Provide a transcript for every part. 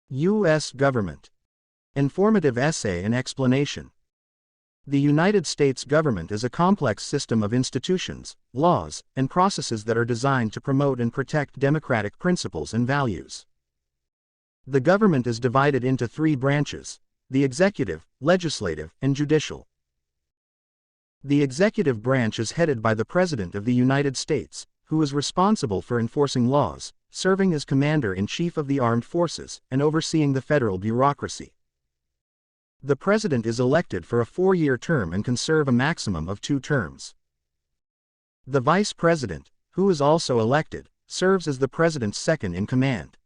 U.S. Government. Informative essay and explanation. The United States government is a complex system of institutions, laws, and processes that are designed to promote and protect democratic principles and values. The government is divided into three branches: the executive, legislative, and judicial. The executive branch is headed by the President of the United States, who is responsible for enforcing laws, serving as Commander-in-Chief of the Armed Forces, and overseeing the federal bureaucracy. The President is elected for a 4-year term and can serve a maximum of 2 terms. The Vice President, who is also elected, serves as the President's second-in-command.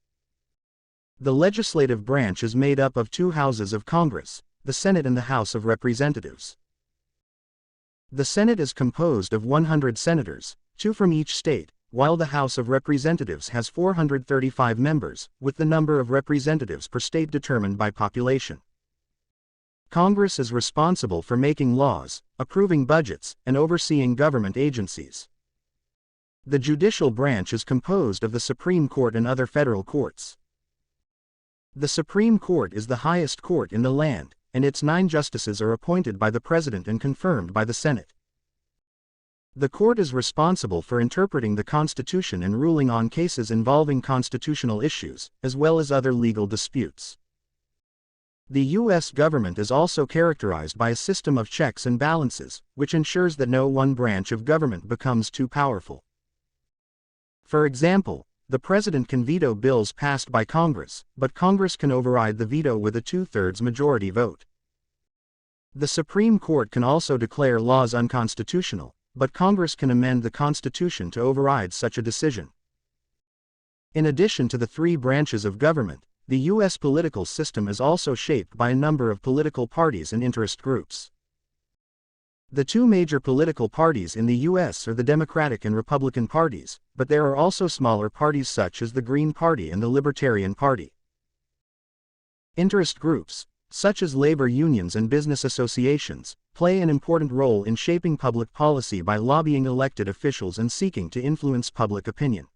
The legislative branch is made up of 2 houses of Congress, the Senate and the House of Representatives. The Senate is composed of 100 senators, 2 from each state, while the House of Representatives has 435 members, with the number of representatives per state determined by population. Congress is responsible for making laws, approving budgets, and overseeing government agencies. The judicial branch is composed of the Supreme Court and other federal courts. The Supreme Court is the highest court in the land, and its 9 justices are appointed by the President and confirmed by the Senate. The court is responsible for interpreting the Constitution and ruling on cases involving constitutional issues, as well as other legal disputes. The U.S. government is also characterized by a system of checks and balances, which ensures that no one branch of government becomes too powerful. For example, the President can veto bills passed by Congress, but Congress can override the veto with a 2/3 majority vote. The Supreme Court can also declare laws unconstitutional, but Congress can amend the Constitution to override such a decision. In addition to the 3 branches of government, the U.S. political system is also shaped by a number of political parties and interest groups. The 2 major political parties in the U.S. are the Democratic and Republican parties, but there are also smaller parties such as the Green Party and the Libertarian Party. Interest groups, such as labor unions and business associations, play an important role in shaping public policy by lobbying elected officials and seeking to influence public opinion.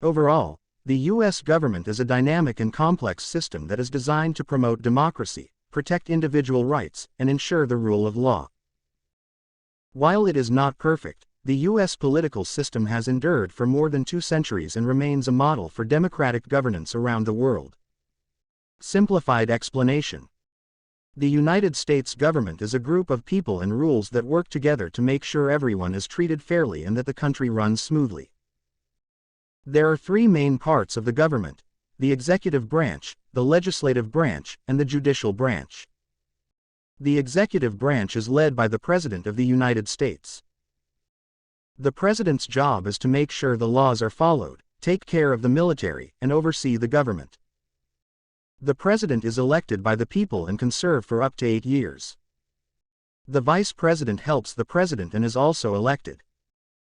Overall, the U.S. government is a dynamic and complex system that is designed to promote democracy, protect individual rights, and ensure the rule of law. While it is not perfect, the U.S. political system has endured for more than 2 centuries and remains a model for democratic governance around the world. Simplified explanation. The United States government is a group of people and rules that work together to make sure everyone is treated fairly and that the country runs smoothly. There are 3 main parts of the government: the executive branch, the legislative branch, and the judicial branch. The executive branch is led by the President of the United States. The President's job is to make sure the laws are followed, take care of the military, and oversee the government. The President is elected by the people and can serve for up to 8 years. The Vice President helps the President and is also elected.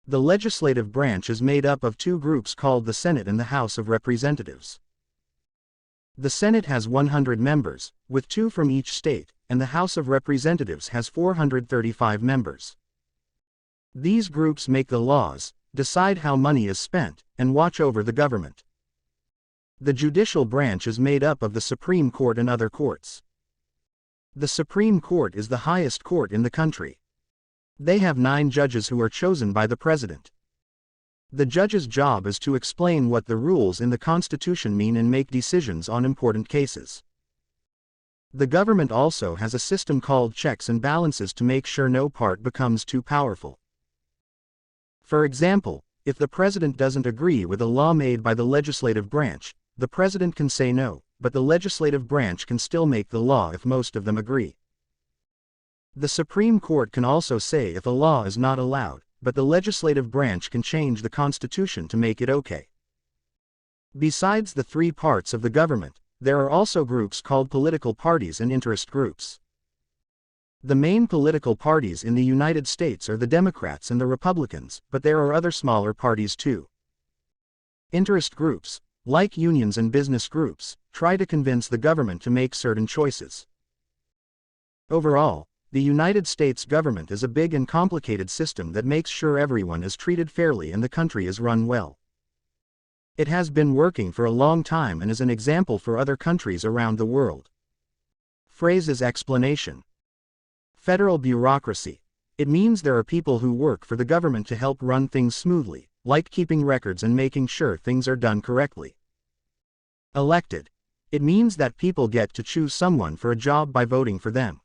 The legislative branch is made up of 2 groups called the Senate and the House of Representatives. The Senate has 100 members, with 2 from each state, and the House of Representatives has 435 members. These groups make the laws, decide how money is spent, and watch over the government. The judicial branch is made up of the Supreme Court and other courts. The Supreme Court is the highest court in the country. They have 9 judges who are chosen by the President. The judge's job is to explain what the rules in the Constitution mean and make decisions on important cases. The government also has a system called checks and balances to make sure no part becomes too powerful. For example, if the President doesn't agree with a law made by the legislative branch, the President can say no, but the legislative branch can still make the law if most of them agree. The Supreme Court can also say if a law is not allowed, but the legislative branch can change the Constitution to make it okay. Besides the 3 parts of the government, there are also groups called political parties and interest groups. The main political parties in the United States are the Democrats and the Republicans, but there are other smaller parties too. Interest groups, like unions and business groups, try to convince the government to make certain choices. Overall, the United States government is a big and complicated system that makes sure everyone is treated fairly and the country is run well. It has been working for a long time and is an example for other countries around the world. Phrases explanation. Federal bureaucracy. It means there are people who work for the government to help run things smoothly, like keeping records and making sure things are done correctly. Elected. It means that people get to choose someone for a job by voting for them.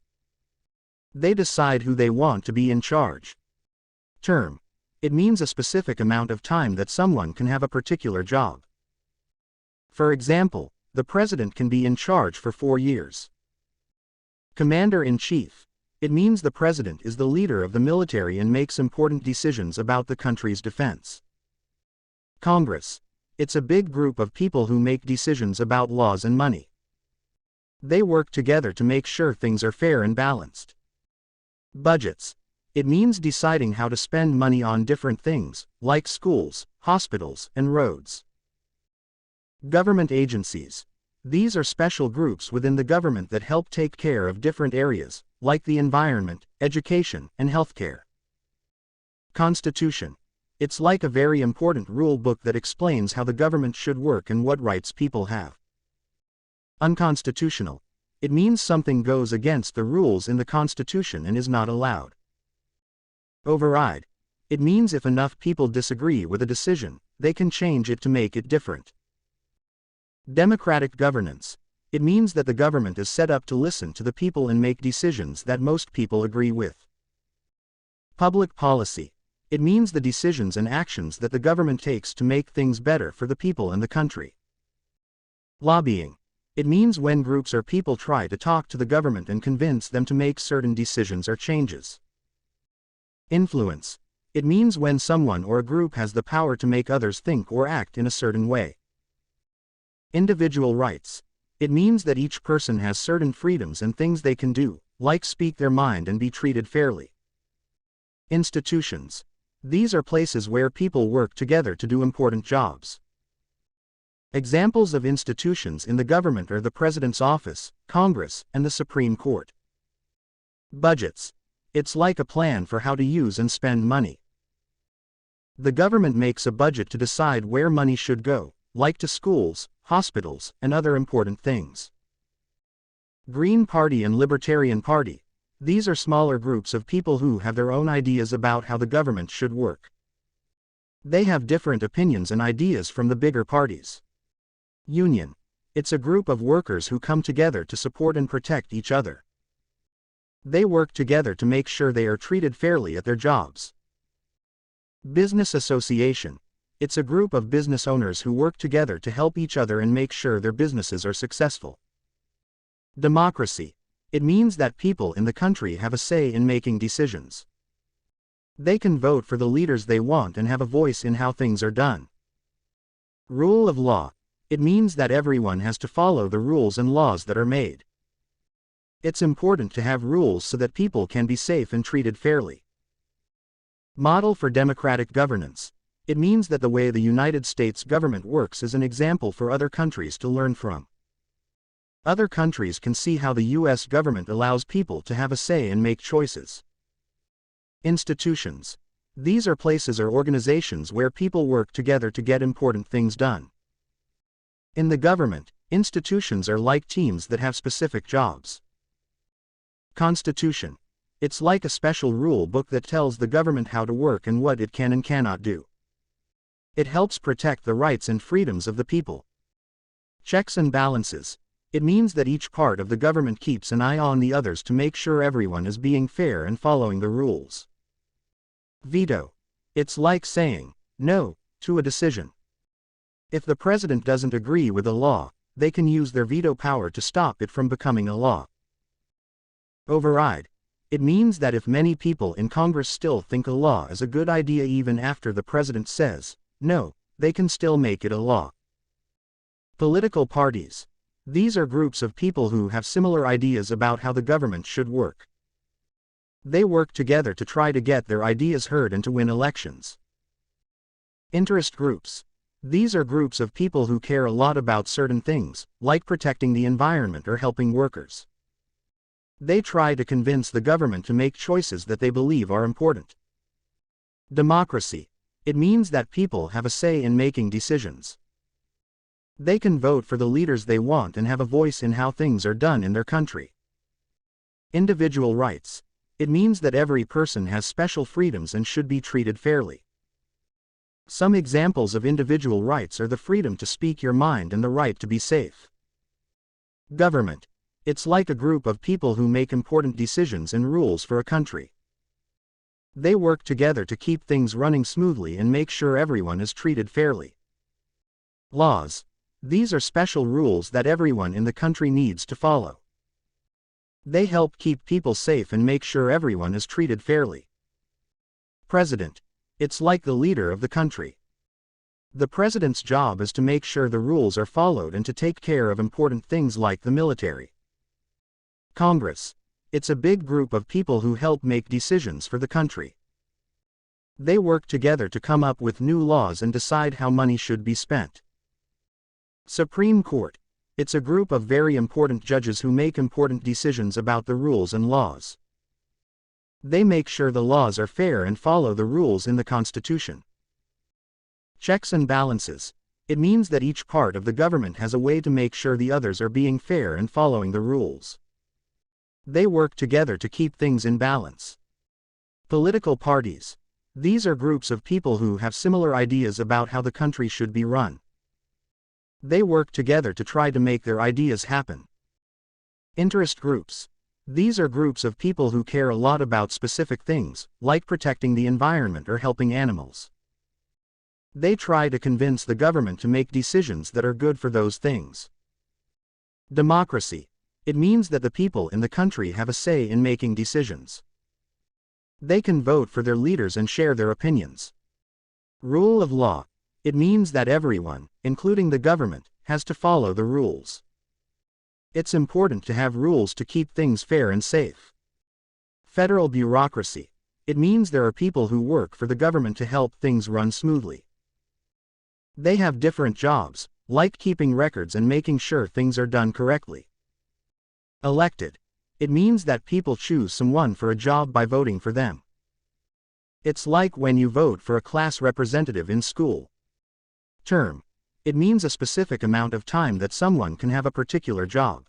They decide who they want to be in charge. Term. It means a specific amount of time that someone can have a particular job. For example, the president can be in charge for 4 years. Commander-in-Chief. It means the president is the leader of the military and makes important decisions about the country's defense. Congress. It's a big group of people who make decisions about laws and money. They work together to make sure things are fair and balanced. Budgets. It means deciding how to spend money on different things, like schools, hospitals, and roads. Government agencies. These are special groups within the government that help take care of different areas, like the environment, education, and healthcare. Constitution. It's like a very important rule book that explains how the government should work and what rights people have. Unconstitutional. It means something goes against the rules in the Constitution and is not allowed. Override. It means if enough people disagree with a decision, they can change it to make it different. Democratic governance. It means that the government is set up to listen to the people and make decisions that most people agree with. Public policy. It means the decisions and actions that the government takes to make things better for the people and the country. Lobbying. It means when groups or people try to talk to the government and convince them to make certain decisions or changes. Influence. It means when someone or a group has the power to make others think or act in a certain way. Individual rights. It means that each person has certain freedoms and things they can do, like speak their mind and be treated fairly. Institutions. These are places where people work together to do important jobs. Examples of institutions in the government are the President's office, Congress, and the Supreme Court. Budgets. It's like a plan for how to use and spend money. The government makes a budget to decide where money should go, like to schools, hospitals, and other important things. Green Party and Libertarian Party. These are smaller groups of people who have their own ideas about how the government should work. They have different opinions and ideas from the bigger parties. Union. It's a group of workers who come together to support and protect each other. They work together to make sure they are treated fairly at their jobs. Business association. It's a group of business owners who work together to help each other and make sure their businesses are successful. Democracy. It means that people in the country have a say in making decisions. They can vote for the leaders they want and have a voice in how things are done. Rule of law. It means that everyone has to follow the rules and laws that are made. It's important to have rules so that people can be safe and treated fairly. Model for democratic governance. It means that the way the United States government works is an example for other countries to learn from. Other countries can see how the U.S. government allows people to have a say and make choices. Institutions. These are places or organizations where people work together to get important things done. In the government, institutions are like teams that have specific jobs. Constitution. It's like a special rule book that tells the government how to work and what it can and cannot do. It helps protect the rights and freedoms of the people. Checks and balances. It means that each part of the government keeps an eye on the others to make sure everyone is being fair and following the rules. Veto. It's like saying no to a decision. If the president doesn't agree with a law, they can use their veto power to stop it from becoming a law. Override. It means that if many people in Congress still think a law is a good idea even after the president says no, they can still make it a law. Political parties. These are groups of people who have similar ideas about how the government should work. They work together to try to get their ideas heard and to win elections. Interest groups. These are groups of people who care a lot about certain things, like protecting the environment or helping workers. They try to convince the government to make choices that they believe are important. Democracy. It means that people have a say in making decisions. They can vote for the leaders they want and have a voice in how things are done in their country. Individual rights. It means that every person has special freedoms and should be treated fairly. Some examples of individual rights are the freedom to speak your mind and the right to be safe. Government. It's like a group of people who make important decisions and rules for a country. They work together to keep things running smoothly and make sure everyone is treated fairly. Laws. These are special rules that everyone in the country needs to follow. They help keep people safe and make sure everyone is treated fairly. President. It's like the leader of the country. The president's job is to make sure the rules are followed and to take care of important things like the military. Congress. It's a big group of people who help make decisions for the country. They work together to come up with new laws and decide how money should be spent. Supreme Court. It's a group of very important judges who make important decisions about the rules and laws. They make sure the laws are fair and follow the rules in the Constitution. Checks and balances. It means that each part of the government has a way to make sure the others are being fair and following the rules. They work together to keep things in balance. Political parties. These are groups of people who have similar ideas about how the country should be run. They work together to try to make their ideas happen. Interest groups. These are groups of people who care a lot about specific things, like protecting the environment or helping animals. They try to convince the government to make decisions that are good for those things. Democracy. It means that the people in the country have a say in making decisions. They can vote for their leaders and share their opinions. Rule of law. It means that everyone, including the government, has to follow the rules. It's important to have rules to keep things fair and safe. Federal bureaucracy. It means there are people who work for the government to help things run smoothly. They have different jobs, like keeping records and making sure things are done correctly. Elected. It means that people choose someone for a job by voting for them. It's like when you vote for a class representative in school. Term. It means a specific amount of time that someone can have a particular job.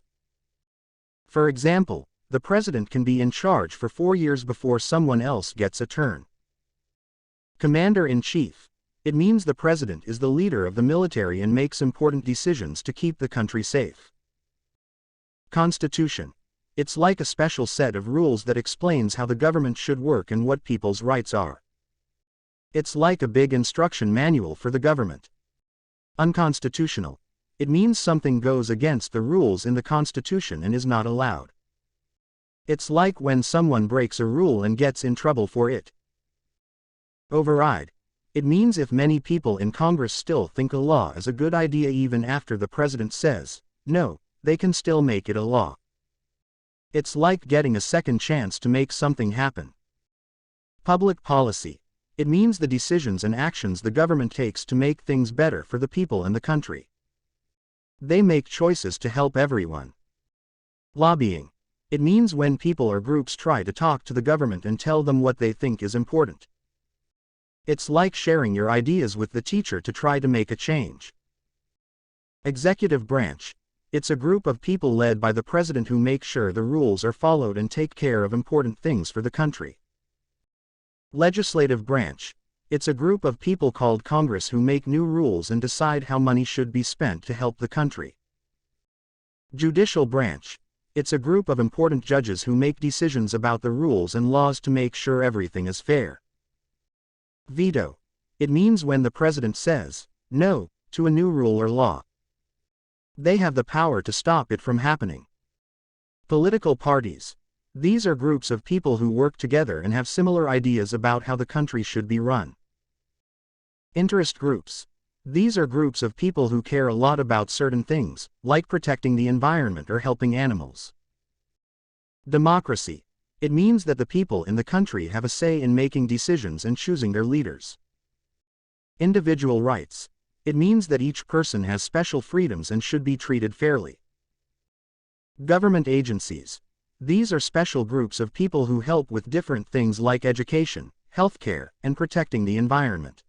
For example, the president can be in charge for 4 years before someone else gets a turn. Commander-in-Chief. It means the president is the leader of the military and makes important decisions to keep the country safe. Constitution. It's like a special set of rules that explains how the government should work and what people's rights are. It's like a big instruction manual for the government. Unconstitutional. It means something goes against the rules in the Constitution and is not allowed. It's like when someone breaks a rule and gets in trouble for it. Override. It means if many people in Congress still think a law is a good idea even after the president says no, they can still make it a law. It's like getting a second chance to make something happen. Public policy. It means the decisions and actions the government takes to make things better for the people and the country. They make choices to help everyone. Lobbying. It means when people or groups try to talk to the government and tell them what they think is important. It's like sharing your ideas with the teacher to try to make a change. Executive branch. It's a group of people led by the president who make sure the rules are followed and take care of important things for the country. Legislative branch. It's a group of people called Congress who make new rules and decide how money should be spent to help the country. Judicial branch. It's a group of important judges who make decisions about the rules and laws to make sure everything is fair. Veto. It means when the president says no to a new rule or law. They have the power to stop it from happening. Political parties. These are groups of people who work together and have similar ideas about how the country should be run. Interest groups. These are groups of people who care a lot about certain things, like protecting the environment or helping animals. Democracy. It means that the people in the country have a say in making decisions and choosing their leaders. Individual rights. It means that each person has special freedoms and should be treated fairly. Government agencies. These are special groups of people who help with different things like education, healthcare, and protecting the environment.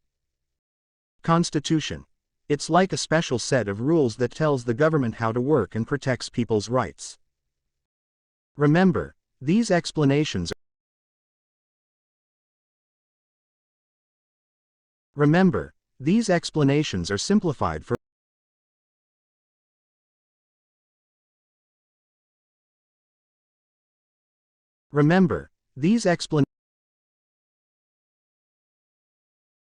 Constitution. It's like a special set of rules that tells the government how to work and protects people's rights. Remember, these explanations are simplified for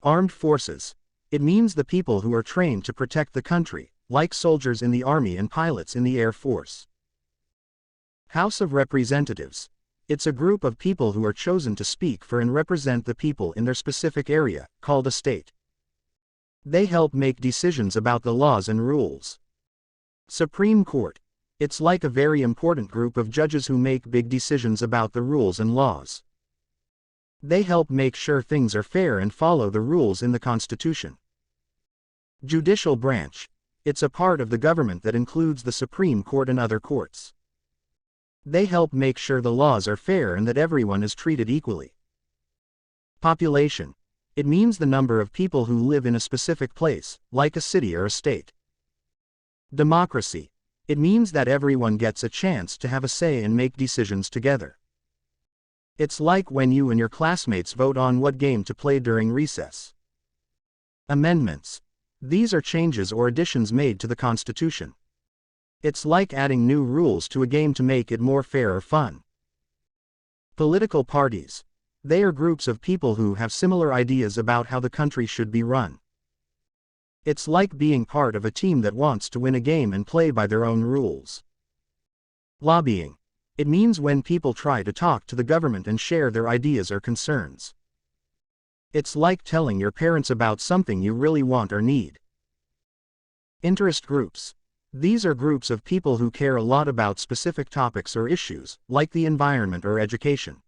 Armed forces. It means the people who are trained to protect the country, like soldiers in the army and pilots in the Air Force. House of Representatives. It's a group of people who are chosen to speak for and represent the people in their specific area, called a state. They help make decisions about the laws and rules. Supreme Court. It's like a very important group of judges who make big decisions about the rules and laws. They help make sure things are fair and follow the rules in the Constitution. Judicial branch. It's a part of the government that includes the Supreme Court and other courts. They help make sure the laws are fair and that everyone is treated equally. Population. It means the number of people who live in a specific place, like a city or a state. Democracy. It means that everyone gets a chance to have a say and make decisions together. It's like when you and your classmates vote on what game to play during recess. Amendments. These are changes or additions made to the Constitution. It's like adding new rules to a game to make it more fair or fun. Political parties. They are groups of people who have similar ideas about how the country should be run. It's like being part of a team that wants to win a game and play by their own rules. Lobbying. It means when people try to talk to the government and share their ideas or concerns. It's like telling your parents about something you really want or need. Interest groups. These are groups of people who care a lot about specific topics or issues, like the environment or education.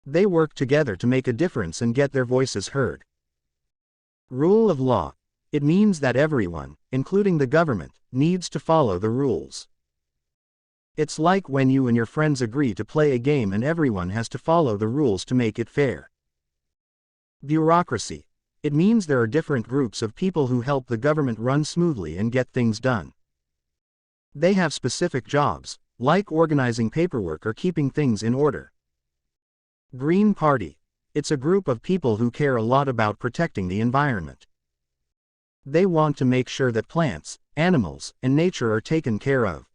They work together to make a difference and get their voices heard. Rule of law. It means that everyone, including the government, needs to follow the rules. It's like when you and your friends agree to play a game and everyone has to follow the rules to make it fair. Bureaucracy. It means there are different groups of people who help the government run smoothly and get things done. They have specific jobs, like organizing paperwork or keeping things in order. Green Party. It's a group of people who care a lot about protecting the environment. They want to make sure that plants, animals, and nature are taken care of.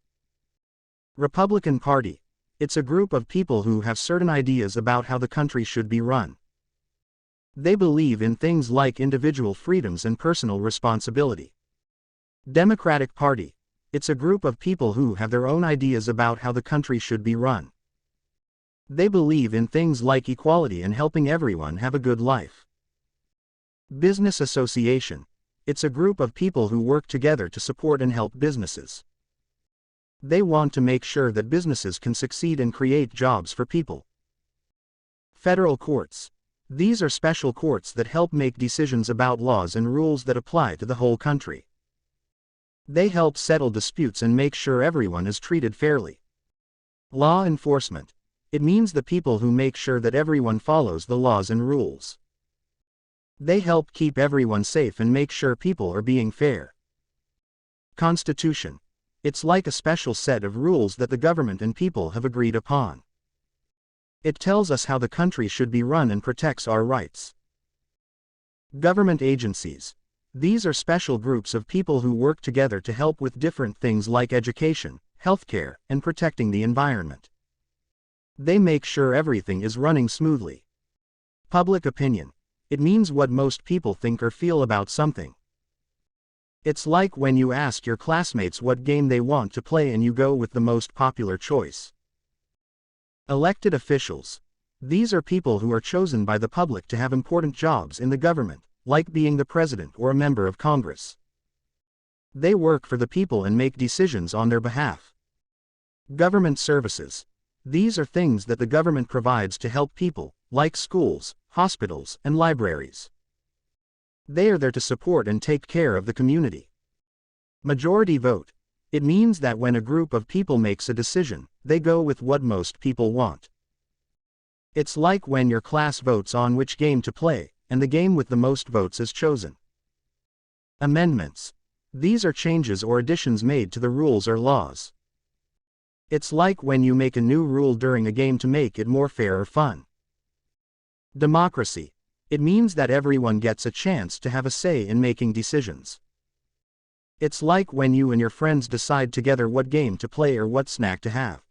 Republican Party. It's a group of people who have certain ideas about how the country should be run. They believe in things like individual freedoms and personal responsibility. Democratic Party. It's a group of people who have their own ideas about how the country should be run. They believe in things like equality and helping everyone have a good life. Business Association. It's a group of people who work together to support and help businesses. They want to make sure that businesses can succeed and create jobs for people. Federal courts. These are special courts that help make decisions about laws and rules that apply to the whole country. They help settle disputes and make sure everyone is treated fairly. Law enforcement. It means the people who make sure that everyone follows the laws and rules. They help keep everyone safe and make sure people are being fair. Constitution. It's like a special set of rules that the government and people have agreed upon. It tells us how the country should be run and protects our rights. Government agencies. These are special groups of people who work together to help with different things like education, healthcare, and protecting the environment. They make sure everything is running smoothly. Public opinion. It means what most people think or feel about something. It's like when you ask your classmates what game they want to play and you go with the most popular choice. Elected officials. These are people who are chosen by the public to have important jobs in the government, like being the president or a member of Congress. They work for the people and make decisions on their behalf. Government services. These are things that the government provides to help people, like schools, hospitals, and libraries. They are there to support and take care of the community. Majority vote. It means that when a group of people makes a decision, they go with what most people want. It's like when your class votes on which game to play, and the game with the most votes is chosen. Amendments. These are changes or additions made to the rules or laws. It's like when you make a new rule during a game to make it more fair or fun. Democracy. It means that everyone gets a chance to have a say in making decisions. It's like when you and your friends decide together what game to play or what snack to have.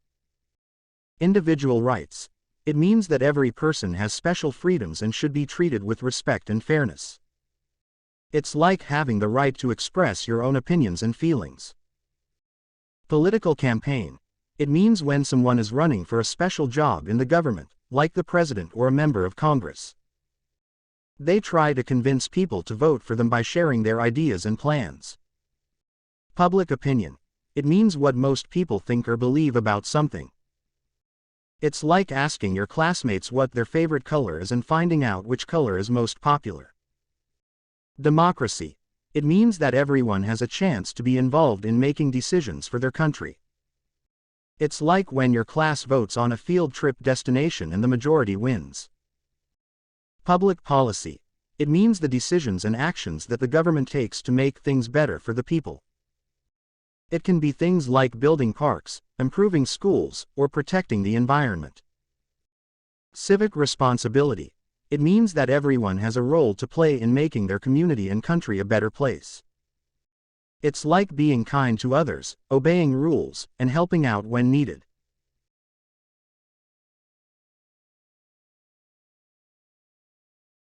Individual rights. It means that every person has special freedoms and should be treated with respect and fairness. It's like having the right to express your own opinions and feelings. Political campaign. It means when someone is running for a special job in the government, like the president or a member of Congress. They try to convince people to vote for them by sharing their ideas and plans. Public opinion. It means what most people think or believe about something. It's like asking your classmates what their favorite color is and finding out which color is most popular. Democracy. It means that everyone has a chance to be involved in making decisions for their country. It's like when your class votes on a field trip destination and the majority wins. Public policy. It means the decisions and actions that the government takes to make things better for the people. It can be things like building parks, improving schools, or protecting the environment. Civic responsibility. It means that everyone has a role to play in making their community and country a better place. It's like being kind to others, obeying rules, and helping out when needed.